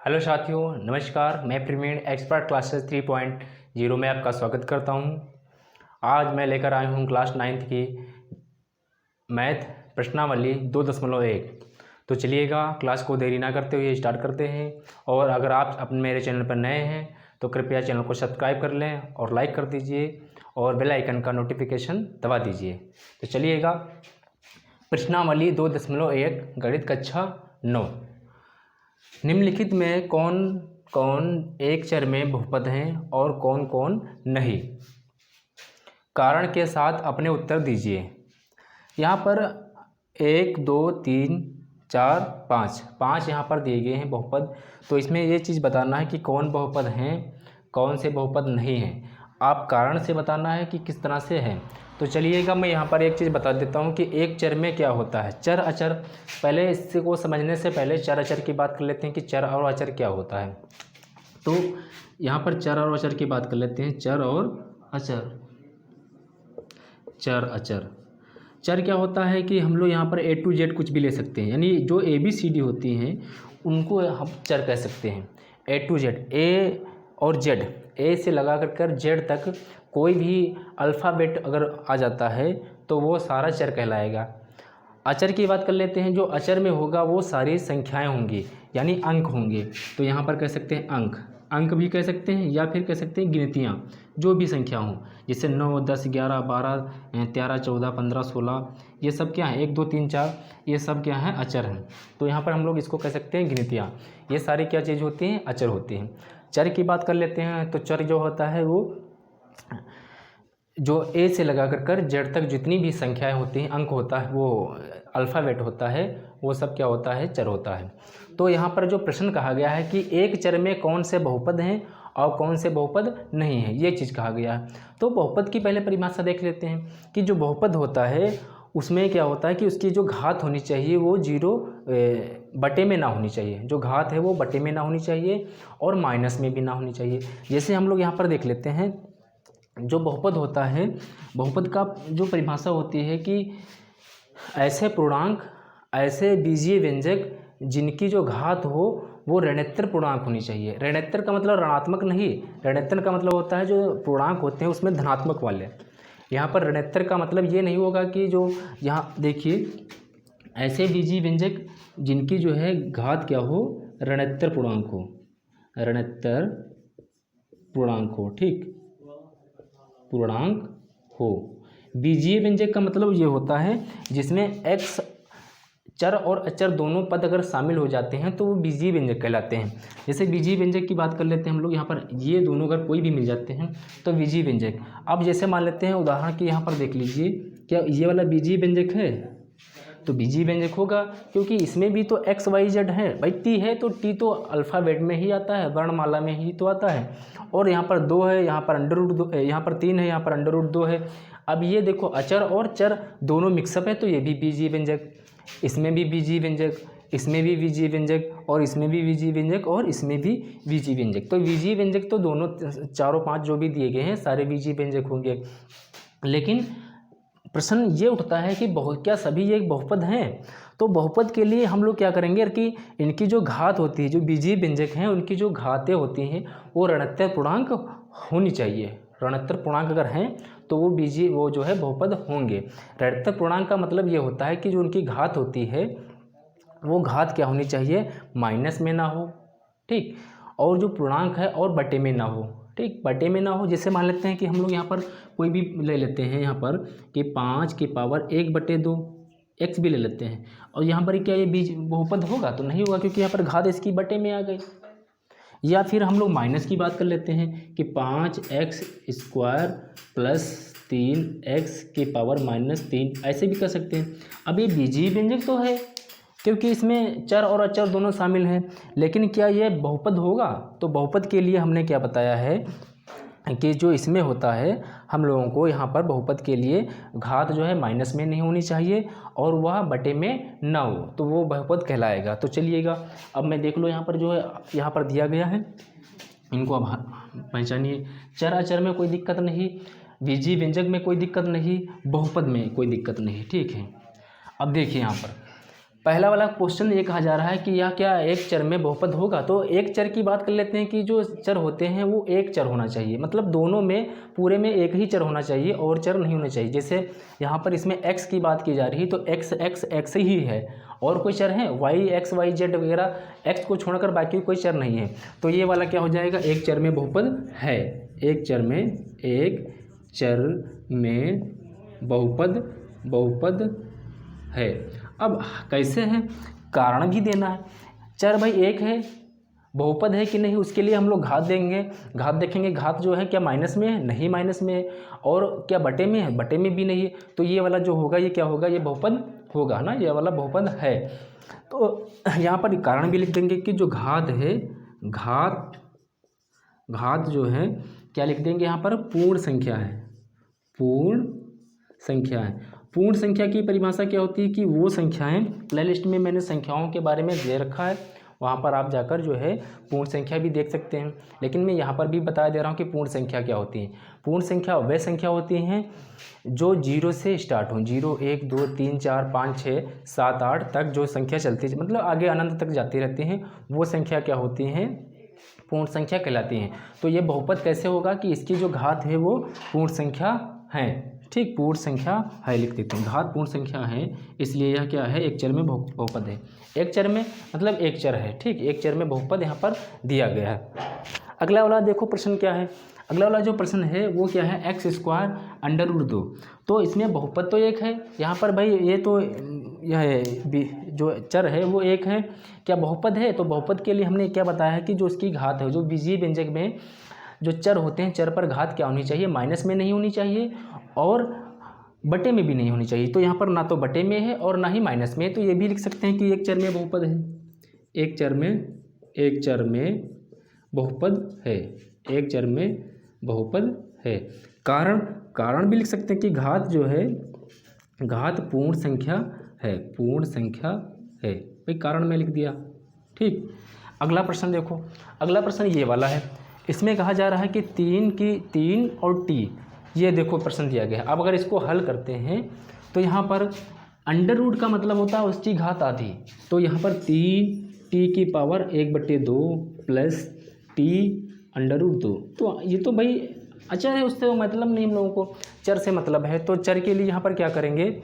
Hello साथियों, नमस्कार। मैं प्रवीण एक्सपर्ट क्लासेस 3.0 में आपका स्वागत करता हूं। आज मैं लेकर आया हूं क्लास 9th की मैथ प्रश्नावली 2.1। तो चलिएगा क्लास को देरी ना करते हुए स्टार्ट करते हैं। और अगर आप अपने मेरे चैनल पर नए हैं तो कृपया चैनल को सब्सक्राइब कर लें और लाइक कर दीजिए और बेल आइकन का नोटिफिकेशन दबा दीजिए। तो चलिएगा प्रश्नावली 2.1 गणित कक्षा 9। निम्नलिखित में कौन कौन एक चर में बहुपद हैं और कौन कौन नहीं? कारण के साथ अपने उत्तर दीजिए। यहाँ पर 1 2 3 4 5 यहाँ पर दिए गए हैं बहुपद। तो इसमें ये चीज़ बताना है कि कौन बहुपद हैं, कौन से बहुपद नहीं हैं। आप कारण से बताना है कि किस तरह से हैं। तो चलिएगा मैं यहाँ पर एक चीज़ बता देता हूँ कि एक चर में क्या होता है। चर अचर, पहले इससे को समझने से पहले चर अचर की बात कर लेते हैं कि चर और अचर क्या होता है। तो यहाँ पर चर और अचर की बात कर लेते हैं। चर और अचर, चर अचर। चर क्या होता है कि हम लोग यहाँ पर A to Z कुछ भी ले सकते हैं, यानी जो ABCD होती हैं उनको हम चर कह सकते हैं। A to Z, A और Z, A से लगा कर Z तक कोई भी अल्फ़ाबेट अगर आ जाता है तो वो सारा चर कहलाएगा। अचर की बात कर लेते हैं। जो अचर में होगा वो सारी संख्याएं होंगी, यानी अंक होंगे। तो यहाँ पर कह सकते हैं अंक, अंक भी कह सकते हैं या फिर कह सकते हैं गिनतियाँ, जो भी संख्या हों, जैसे 9 10 11 12 13 14 15 16, ये सब क्या है, 1 2 3 4, ये सब क्या है, अचर हैं। तो यहाँ पर हम लोग इसको कह सकते हैं गिनतियाँ। ये सारी क्या चीज़ होती हैं, अचर होती हैं। चर की बात कर लेते हैं। तो चर जो होता है वो जो A से लगा कर Z तक जितनी भी संख्याएं होती हैं, अंक होता है, वो अल्फ़ाबेट होता है, वो सब क्या होता है, चर होता है। तो यहाँ पर जो प्रश्न कहा गया है कि एक चर में कौन से बहुपद हैं और कौन से बहुपद नहीं हैं, ये चीज़ कहा गया है। तो बहुपद की पहले परिभाषा देख लेते हैं कि जो बहुपद होता है उसमें क्या होता है कि उसकी जो घात होनी चाहिए वो 0 बटे में ना होनी चाहिए। जो घात है वो बटे में ना होनी चाहिए और माइनस में भी ना होनी चाहिए। जैसे हम लोग यहाँ पर देख लेते हैं, जो बहुपद होता है, बहुपद का जो परिभाषा होती है कि ऐसे पूर्णांक, ऐसे बीजीय व्यंजक जिनकी जो घात हो वो ऋणोत्तर पूर्णांक होनी चाहिए। ऋणोत्तर का मतलब ऋणात्मक नहीं, ऋणोत्तर का मतलब होता है जो पूर्णांक होते हैं उसमें धनात्मक वाले। यहाँ पर ऋणोत्तर का मतलब ये नहीं होगा कि जो यहाँ देखिए ऐसे बीजीय व्यंजक जिनकी जो है घात क्या हो, ऋणोत्तर पूर्णांक हो, ऋणोत्तर पूर्णांक हो, ठीक, पूर्णांक हो। बीजीय व्यंजक का मतलब ये होता है जिसमें x चर और अचर दोनों पद अगर शामिल हो जाते हैं तो वो बीजीय व्यंजक कहलाते हैं। जैसे बीजीय व्यंजक की बात कर लेते हैं हम लोग, यहाँ पर ये दोनों अगर कोई भी मिल जाते हैं तो बीजीय व्यंजक। अब जैसे मान लेते हैं उदाहरण कि यहाँ पर देख लीजिए, क्या ये वाला बीजीय व्यंजक है? तो बीजीय व्यंजक होगा क्योंकि इसमें भी तो x y z है। भाई t है तो t तो अल्फ़ाबेट में ही आता है, वर्णमाला में ही तो आता है। और यहाँ पर 2 है, यहाँ पर अंडर रूट 2, यहाँ पर 3 है, यहाँ पर अंडर रूट 2 है। अब ये देखो अचर और चर दोनों मिक्सअप है तो ये भी बीजीय व्यंजक, इसमें भी बीजीय व्यंजक, इसमें भी बीजीय व्यंजक, और इसमें भी बीजीय व्यंजक, और इसमें भी बीजीय व्यंजक। तो बीजीय व्यंजक तो दोनों चारों 5 जो भी दिए गए हैं सारे बीजीय व्यंजक होंगे। लेकिन प्रश्न ये उठता है कि क्या सभी ये एक बहुपद हैं? तो बहुपद के लिए हम लोग क्या करेंगे कि इनकी जो घात होती है, जो बीजीय व्यंजक हैं उनकी जो घातें होती हैं वो ऋणोत्तर पूर्णांक होनी चाहिए। ऋणोत्तर पूर्णांक अगर हैं तो वो बीजीय वो जो है बहुपद होंगे। ऋणोत्तर पूर्णांक का मतलब ये होता है कि जो उनकी घात होती है वो घात क्या होनी चाहिए, माइनस में ना हो, ठीक, और जो पूर्णांक है और बटे में ना हो, ठीक, बटे में ना हो। जैसे मान लेते हैं कि हम लोग यहाँ पर कोई भी ले लेते हैं, यहाँ पर कि 5 की पावर 1/2 x भी ले लेते हैं, और यहाँ पर क्या ये बीज बहुपद होगा? तो नहीं होगा क्योंकि यहाँ पर घात इसकी बटे में आ गई। या फिर हम लोग माइनस की बात कर लेते हैं कि 5x² प्लस 3x की पावर -3, ऐसे भी कर सकते हैं। अब ये बीजीय व्यंजक तो है क्योंकि इसमें चर और अचर दोनों शामिल हैं, लेकिन क्या ये बहुपद होगा? तो बहुपद के लिए हमने क्या बताया है कि जो इसमें होता है हम लोगों को यहाँ पर बहुपद के लिए घात जो है माइनस में नहीं होनी चाहिए और वह बटे में ना हो, तो वो बहुपद कहलाएगा। तो चलिएगा अब मैं देख लो यहाँ पर जो है यहाँ पर दिया गया है, इनको अब पहचानिए। चर अचर में कोई दिक्कत नहीं, बीजीय व्यंजक में कोई दिक्कत नहीं, बहुपद में कोई दिक्कत नहीं, ठीक है। अब देखिए यहाँ पर पहला वाला क्वेश्चन ये कहा जा रहा है कि यह क्या एक चर में बहुपद होगा। तो एक चर की बात कर लेते हैं कि जो चर होते हैं वो एक चर होना चाहिए, मतलब दोनों में पूरे में एक ही चर होना चाहिए और चर नहीं होने चाहिए। जैसे यहाँ पर इसमें x की बात की जा रही है तो x ही है और कोई चर है y x y z वगैरह, x को छोड़कर बाकी कोई चर नहीं है। तो ये वाला क्या हो जाएगा, एक चर में बहुपद है, एक चर में बहुपद है। अब कैसे है, कारण भी देना है। चर भाई एक है, बहुपद है कि नहीं, उसके लिए हम लोग घात देंगे, घात देखेंगे। घात जो है क्या माइनस में है, नहीं माइनस में है, और क्या बटे में है, बटे में भी नहीं है। तो ये वाला जो होगा ये क्या होगा, ये बहुपद होगा ना, ये वाला बहुपद है। तो यहाँ पर कारण भी लिख देंगे कि जो घात है, घात जो है क्या लिख देंगे यहाँ पर, पूर्ण संख्या है, पूर्ण संख्या है। पूर्ण संख्या की परिभाषा क्या होती है कि वो संख्याएं, प्लेलिस्ट में मैंने संख्याओं के बारे में दे रखा है, वहाँ पर आप जाकर जो है पूर्ण संख्या भी देख सकते हैं। लेकिन मैं यहाँ पर भी बता दे रहा हूँ कि पूर्ण संख्या क्या होती है। पूर्ण संख्या वह संख्या होती हैं जो 0 से स्टार्ट हों, 0 1 2 3 4 5 6 7 8 तक जो संख्या चलती है, मतलब आगे अनंत तक जाती रहती हैं, वो संख्या क्या होती हैं, पूर्ण संख्या कहलाती हैं। तो ये बहुपद कैसे होगा कि इसकी जो घात है वो पूर्ण संख्या है, ठीक, पूर्ण संख्या है लिख देते हैं, घात पूर्ण संख्या है, इसलिए यह क्या है, एक चर में बहुपद है। एक चर में मतलब एक चर है, ठीक, एक चर में बहुपद यहाँ पर दिया गया है। अगला वाला देखो प्रश्न क्या है, अगला वाला जो प्रश्न है वो क्या है, x²√2। तो इसमें बहुपद तो एक है यहाँ पर भाई, ये तो यह जो चर है वो एक है, क्या बहुपद है। तो बहुपद के लिए हमने क्या बताया है कि जो उसकी घात है, जो बीजीय व्यंजक में जो चर होते हैं, चर पर घात क्या होनी चाहिए, माइनस में नहीं होनी चाहिए और बटे में भी नहीं होनी चाहिए। तो यहाँ पर ना तो बटे में है और ना ही माइनस में, तो ये भी लिख सकते हैं कि एक चर में बहुपद है, एक चर में बहुपद है, एक चर में बहुपद है। कारण भी लिख सकते हैं कि घात जो है, घात पूर्ण संख्या है, पूर्ण संख्या है, भाई कारण में लिख दिया, ठीक। अगला प्रश्न देखो, अगला प्रश्न ये वाला है, इसमें कहा जा रहा है कि 3 और t, ये देखो प्रश्न दिया गया है। अब अगर इसको हल करते हैं तो यहाँ पर अंडर रूट का मतलब होता है उसकी घात आधी, तो यहाँ पर 3t⁻1/2 प्लस t√2। तो ये तो भाई अचर है, उससे मतलब नहीं, हम लोगों को चर से मतलब है। तो चर के लिए यहाँ पर क्या करेंगे,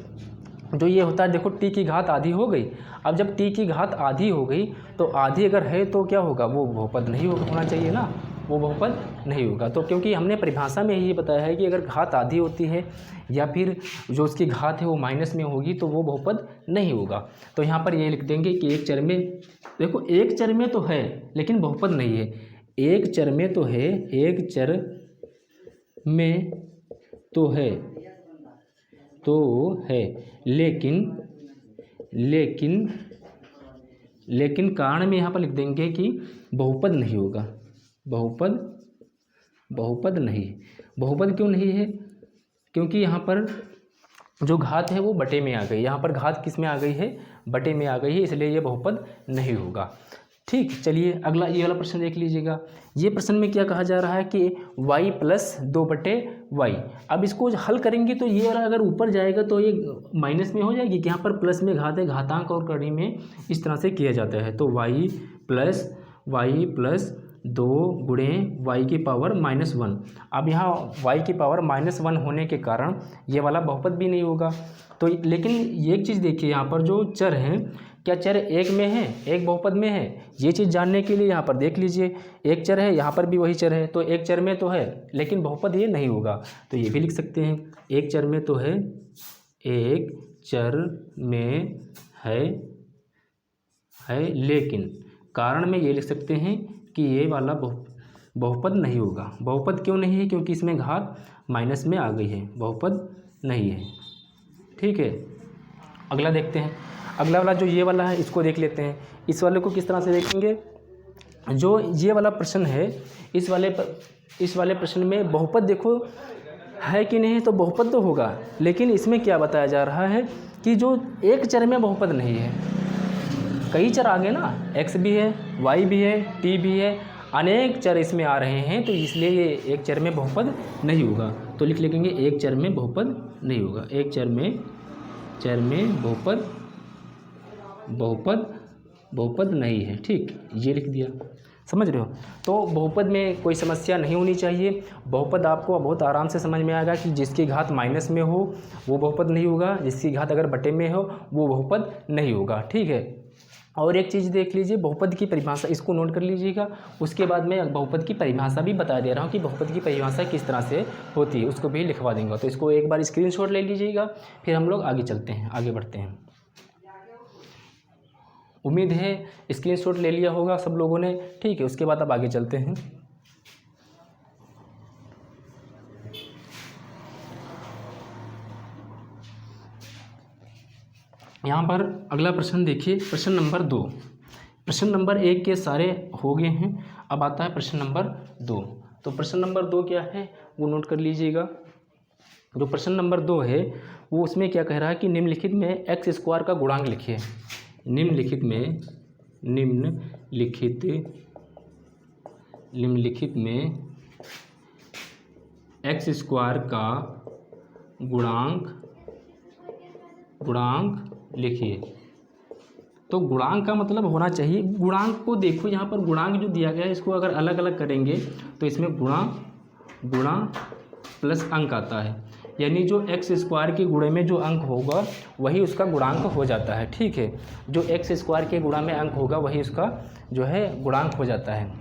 जो ये होता है देखो t की घात आधी हो गई। अब जब t की घात आधी हो गई तो आधी अगर है तो क्या होगा, वो बहुपद नहीं होना चाहिए ना, वो बहुपद नहीं होगा। तो क्योंकि हमने परिभाषा में ये बताया है कि अगर घात आधी होती है या फिर जो उसकी घात है वो माइनस में होगी तो वो बहुपद नहीं होगा। तो यहाँ पर ये लिख देंगे कि एक चर में, देखो एक चर में तो है लेकिन बहुपद नहीं है, एक चर में तो है, एक चर में तो है लेकिन कारण में यहाँ पर लिख देंगे कि बहुपद नहीं होगा, बहुपद नहीं। बहुपद क्यों नहीं है, क्योंकि यहाँ पर जो घात है वो बटे में आ गई, यहाँ पर घात किस में आ गई है, बटे में आ गई है, इसलिए ये बहुपद नहीं होगा, ठीक। चलिए अगला ये वाला प्रश्न देख लीजिएगा। ये प्रश्न में क्या कहा जा रहा है कि y + 2/y। अब इसको हल करेंगे तो ये वाला अगर ऊपर जाएगा तो ये माइनस में हो जाएगी कि यहाँ पर प्लस में घात है, घातांक और कड़ी में इस तरह से किया जाता है। तो y + 2 गुणे y⁻−1। अब यहाँ y⁻−1 होने के कारण ये वाला बहुपद भी नहीं होगा। तो लेकिन ये एक चीज़ देखिए, यहाँ पर जो चर हैं, क्या चर एक में है, एक बहुपद में है, ये चीज़ जानने के लिए यहाँ पर देख लीजिए, एक चर है, यहाँ पर भी वही चर है, तो एक चर में तो है लेकिन बहुपद ये नहीं होगा। तो ये भी लिख सकते हैं, एक चर में तो है, एक चर में है लेकिन कारण में ये लिख सकते हैं कि ये वाला बहुपद नहीं होगा। बहुपद क्यों नहीं है, क्योंकि इसमें घात माइनस में आ गई है, बहुपद नहीं है, ठीक है। अगला देखते हैं, अगला वाला जो ये वाला है इसको देख लेते हैं। इस वाले को किस तरह से देखेंगे, जो ये वाला प्रश्न है, इस वाले प्रश्न में बहुपद देखो है कि नहीं, तो बहुपद तो होगा, लेकिन इसमें क्या बताया जा रहा है कि जो एक चर में बहुपद नहीं है, कई चर आ गए ना, x भी है, y भी है, t भी है, अनेक चर इसमें आ रहे हैं, तो इसलिए ये एक चर में बहुपद नहीं होगा। तो लिख लेंगे एक चर में बहुपद नहीं होगा, एक चर में बहुपद बहुपद नहीं है। ठीक, ये लिख दिया, समझ रहे हो। तो बहुपद में कोई समस्या नहीं होनी चाहिए। बहुपद आपको बहुत आराम से समझ में आएगा कि जिसकी घात माइनस में हो वो बहुपद नहीं होगा, जिसकी घात अगर बटे में हो वो बहुपद नहीं होगा। ठीक है, और एक चीज़ देख लीजिए, बहुपद की परिभाषा, इसको नोट कर लीजिएगा। उसके बाद मैं बहुपद की परिभाषा भी बता दे रहा हूँ कि बहुपद की परिभाषा किस तरह से होती है, उसको भी लिखवा दूंगा। तो इसको एक बार स्क्रीनशॉट ले लीजिएगा, फिर हम लोग आगे चलते हैं, आगे बढ़ते हैं। उम्मीद है स्क्रीनशॉट ले लिया होगा सब लोगों ने। ठीक है, उसके बाद अब आगे चलते हैं। यहाँ पर अगला प्रश्न देखिए, प्रश्न नंबर 2। प्रश्न नंबर 1 के सारे हो गए हैं, अब आता है प्रश्न नंबर 2। तो प्रश्न नंबर 2 क्या है वो नोट कर लीजिएगा। जो प्रश्न नंबर 2 है वो उसमें क्या कह रहा है कि निम्नलिखित में एक्स स्क्वायर का गुणांक लिखिए। निम्नलिखित में एक्स स्क्वायर का गुणांक लिखिए। तो गुणांक का मतलब होना चाहिए, गुणांक को देखो, यहाँ पर गुणांक जो दिया गया है इसको अगर अलग अलग करेंगे तो इसमें गुणा प्लस अंक आता है, यानी जो एक्स स्क्वायर के गुणे में जो अंक होगा वही उसका गुणांक हो जाता है। ठीक है, जो एक्स स्क्वायर के गुणा में अंक होगा वही उसका जो है गुणांक हो जाता है।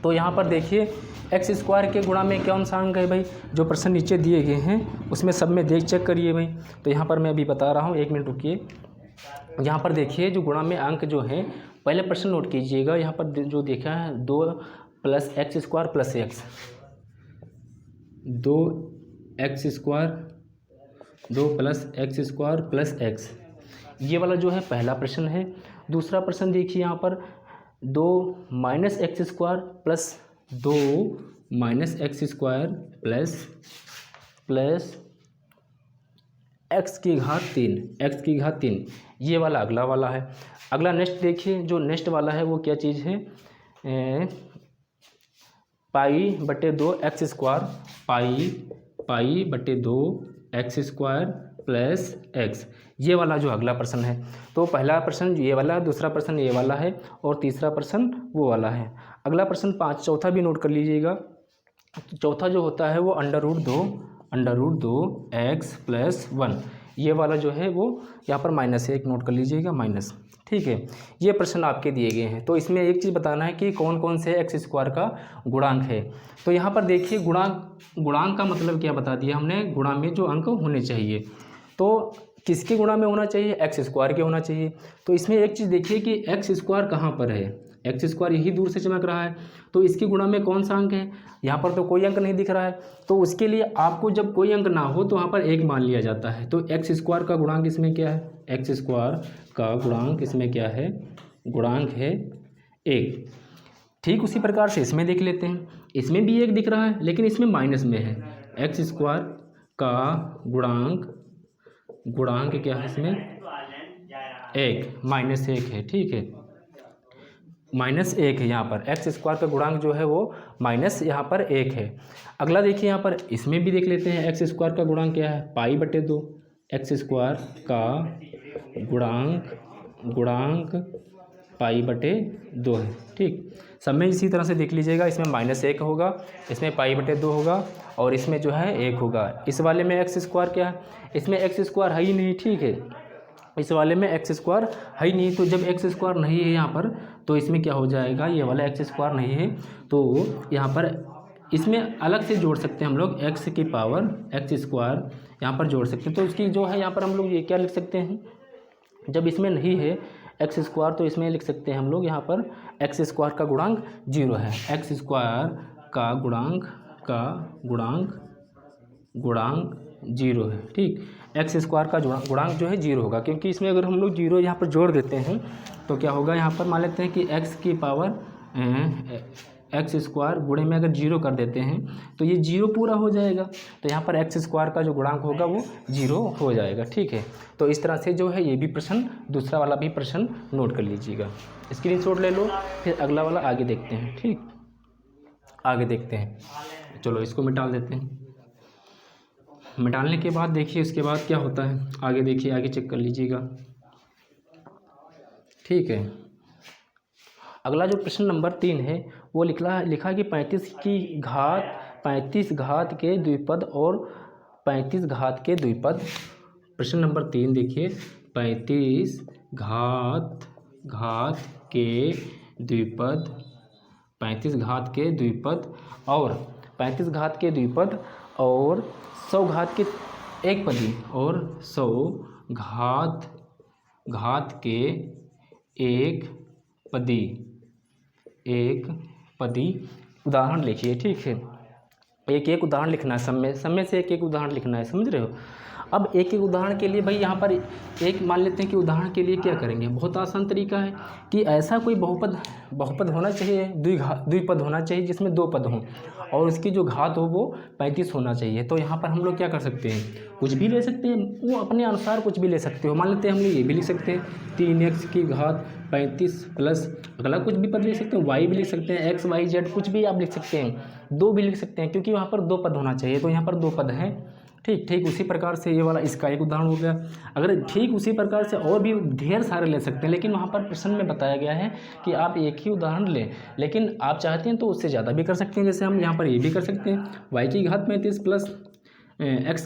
तो यहाँ पर देखिए एक्स स्क्वायर के गुणा में कौन सा अंक है भाई, जो प्रश्न नीचे दिए गए हैं उसमें सब में चेक करिए भाई। तो यहाँ पर मैं अभी बता रहा हूँ, 1 मिनट रुकिए। यहाँ पर देखिए जो गुणा में अंक जो है, पहले प्रश्न नोट कीजिएगा। यहाँ पर जो देखा है 2 plus x square plus x, 2 plus x square plus x, ये वाला जो है पहला प्रश्न है। दूसरा प्रश्न देखिए यहाँ पर 2 minus x square plus 2 minus x square plus x की घात 3, ये वाला अगला वाला है। अगला नेक्स्ट देखिए, जो नेक्स्ट वाला है वो क्या चीज़ है, पाई बटे 2 एक्स स्क्वायर, पाई बटे 2 एक्स स्क्वायर प्लस एक्स, ये वाला जो अगला प्रश्न है। तो पहला प्रश्न ये वाला, दूसरा प्रश्न ये वाला है और तीसरा प्रश्न वो वाला है। अगला प्रश्न 5, चौथा भी नोट कर लीजिएगा। तो चौथा जो होता है वो अंडर रूट 2 एक्स प्लस 1, ये वाला जो है वो यहाँ पर -1 नोट कर लीजिएगा, माइनस। ठीक है, ये प्रश्न आपके दिए गए हैं। तो इसमें एक चीज़ बताना है कि कौन कौन से एक्स स्क्वायर का गुणांक है। तो यहाँ पर देखिए गुणांक का मतलब क्या बता दिया हमने, गुणा में जो अंक होने चाहिए। तो किसके गुणा में होना चाहिए, एक्स स्क्वायर के होना चाहिए। तो इसमें एक चीज़ देखिए कि एक्स स्क्वायर कहाँ पर है, एक्स स्क्वायर यही दूर से चमक रहा है, तो इसके गुणा में कौन सा अंक है, यहाँ पर तो कोई अंक नहीं दिख रहा है। तो उसके लिए आपको जब कोई अंक ना हो तो वहाँ पर 1 मान लिया जाता है। तो एक्स स्क्वायर का गुणांक इसमें क्या है, एक्स स्क्वायर का गुणांक इसमें क्या है, गुणांक है 1। ठीक उसी प्रकार से इसमें देख लेते हैं, इसमें भी 1 दिख रहा है लेकिन इसमें माइनस में है। एक्स स्क्वायर का गुणांक क्या है इसमें, 1, -1 है। ठीक है, -1 है यहाँ पर, एक्स स्क्वायर का गुणांक जो है वो माइनस यहाँ पर 1 है। अगला देखिए यहाँ पर इसमें भी देख लेते हैं, एक्स स्क्वायर का गुणांक क्या है, पाई बटे 2, एक्स स्क्वायर का गुणांक पाई बटे 2 है। ठीक, सब में इसी तरह से देख लीजिएगा, इसमें -1 होगा, इसमें पाई बटे 2 होगा और इसमें जो है 1 होगा। इस वाले में एक्स स्क्वायर क्या है, इसमें एक्स स्क्वायर है ही नहीं। ठीक है, इस वाले में एक्स स्क्वायर है ही नहीं, तो जब एक्स स्क्वायर नहीं है यहाँ पर तो इसमें क्या हो जाएगा, ये वाला एक्स स्क्वायर नहीं है तो यहाँ पर इसमें अलग से जोड़ सकते हैं हम लोग, एक्स की पावर एक्स स्क्वायर यहाँ पर जोड़ सकते हैं। तो इसकी जो है यहाँ पर हम लोग ये क्या लिख सकते हैं, जब इसमें नहीं है एक्स स्क्वायर तो इसमें लिख सकते हैं हम लोग यहाँ पर एक्स स्क्वायर का गुणांक 0 है, एक्स स्क्वायर का गुणांक 0 है। ठीक, एक्स स्क्वायर का गुणांक जो है 0 होगा, क्योंकि इसमें अगर हम लोग 0 यहाँ पर जोड़ देते हैं तो क्या होगा, यहाँ पर मान लेते हैं कि एक्स की पावर एक्स स्क्वायर गुणे में अगर 0 कर देते हैं तो ये 0 पूरा हो जाएगा, तो यहाँ पर एक्स स्क्वायर का जो गुणांक होगा वो 0 हो जाएगा। ठीक है, तो इस तरह से जो है ये भी प्रश्न, दूसरा वाला भी प्रश्न नोट कर लीजिएगा, स्क्रीनशॉट ले लो, फिर अगला वाला आगे देखते हैं। ठीक, आगे देखते हैं, चलो इसको मिटा देते हैं। मिटाने के बाद देखिए उसके बाद क्या होता है, आगे देखिए, आगे चेक कर लीजिएगा। ठीक है। अगला जो प्रश्न नंबर 3 है वो लिखा कि 35 घात के द्विपद और 35 घात के द्विपद। प्रश्न नंबर 3 देखिए, 35 घात के द्विपद, 35 घात के द्विपद और 35 घात के द्विपद और 100 घात के एक पदी और 100 घात के एक पदी उदाहरण लिखिए। ठीक है, एक एक उदाहरण लिखना है, समय से एक एक उदाहरण लिखना है, समझ रहे हो। अब एक एक उदाहरण के लिए भाई यहाँ पर एक मान लेते हैं कि उदाहरण के लिए क्या करेंगे, बहुत आसान तरीका है कि ऐसा कोई बहुपद होना चाहिए, द्विपद होना चाहिए जिसमें 2 पद हों और उसकी जो घात हो वो 35 होना चाहिए। तो यहाँ पर हम लोग क्या कर सकते हैं, कुछ भी ले सकते हैं, वो अपने अनुसार कुछ भी ले सकते हो। मान लेते हैं हम लोग ये भी लिख सकते हैं 3x की घात 35 प्लस अगला कुछ भी पद लिख सकते हैं, y भी लिख सकते हैं, x y z कुछ भी आप लिख सकते हैं, 2 भी लिख सकते हैं क्योंकि वहाँ पर 2 पद होना चाहिए। तो यहाँ पर 2 पद हैं। ठीक उसी प्रकार से ये वाला इसका एक उदाहरण हो गया। अगर ठीक उसी प्रकार से और भी ढेर सारे ले सकते हैं, लेकिन वहाँ पर प्रश्न में बताया गया है कि आप एक ही उदाहरण लें, लेकिन आप चाहते हैं तो उससे ज़्यादा भी कर सकते हैं। जैसे हम यहाँ पर ये भी कर सकते हैं y की घात 35 प्लस x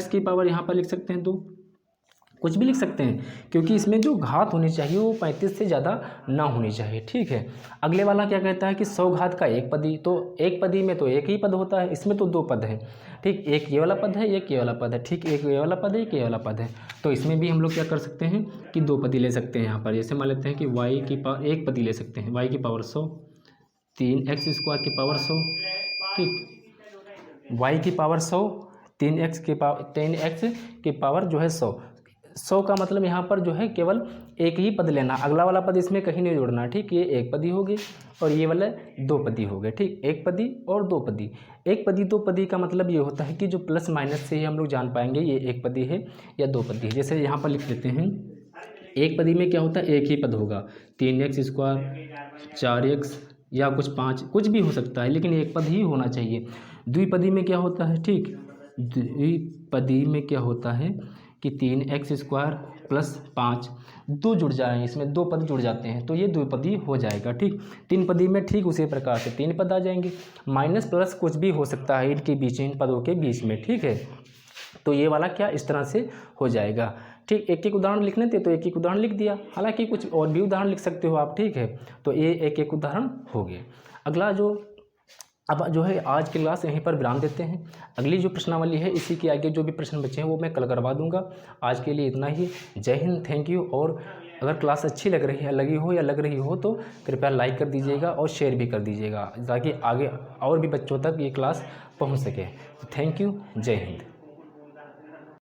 की पावर यहाँ पर लिख सकते हैं, तो कुछ भी लिख सकते हैं क्योंकि इसमें जो घात होनी चाहिए वो 35 से ज़्यादा ना होनी चाहिए। ठीक है, अगले वाला क्या कहता है कि 100 घात का एक पदी, तो एक पदी में तो एक ही पद होता है, इसमें तो 2 पद है। ठीक, एक ये वाला पद है, एक ये वाला पद है। ठीक, एक ये वाला पद है, एक ये वाला पद है। तो इसमें भी हम लोग क्या कर सकते हैं कि 2 पदी ले सकते हैं। यहाँ पर जैसे मान लेते हैं कि y की पावर एक पदी ले सकते हैं, y की पावर 100, 3x स्क्वायर की पावर 100। ठीक, y की पावर 100, 3x की पावर जो है 100 का मतलब यहाँ पर जो है केवल एक ही पद लेना, अगला वाला पद इसमें कहीं नहीं जोड़ना। ठीक, ये एक पदी होगी और ये वाला 2 पदी हो गए। ठीक, एक पदी और 2 पदी। एक पदी 2 पदी का मतलब ये होता है कि जो प्लस माइनस से ही हम लोग जान पाएंगे ये एक पदी है या 2 पदी है। जैसे यहाँ पर लिख लेते हैं, एक पदी में क्या होता है, एक ही पद होगा, 3x स्क्वायर, 4x या कुछ 5 कुछ भी हो सकता है, लेकिन एक पद ही होना चाहिए। द्विपदी में क्या होता है, ठीक, द्विपदी में क्या होता है कि 3x स्क्वायर प्लस 5 2 जुड़ जाए, इसमें 2 पद जुड़ जाते हैं तो ये द्विपदी हो जाएगा। ठीक, 3 पदी में ठीक उसी प्रकार से 3 पद आ जाएंगे, माइनस प्लस कुछ भी हो सकता है इनके बीच, इन पदों के बीच में। ठीक है, तो ये वाला क्या इस तरह से हो जाएगा। ठीक, एक एक उदाहरण लिखने थे तो एक एक उदाहरण लिख दिया, हालांकि कुछ और भी उदाहरण लिख सकते हो आप। ठीक है, तो ये एक एक उदाहरण हो गए। अगला अब जो है आज की क्लास यहीं पर विराम देते हैं। अगली जो प्रश्नावली है इसी के आगे जो भी प्रश्न बचे हैं वो मैं कल करवा दूंगा। आज के लिए इतना ही। जय हिंद, थैंक यू। और अगर क्लास अच्छी लग रही हो तो कृपया लाइक कर दीजिएगा और शेयर भी कर दीजिएगा ताकि आगे और भी बच्चों तक ये क्लास पहुंच सके। थैंक यू, जय हिंद।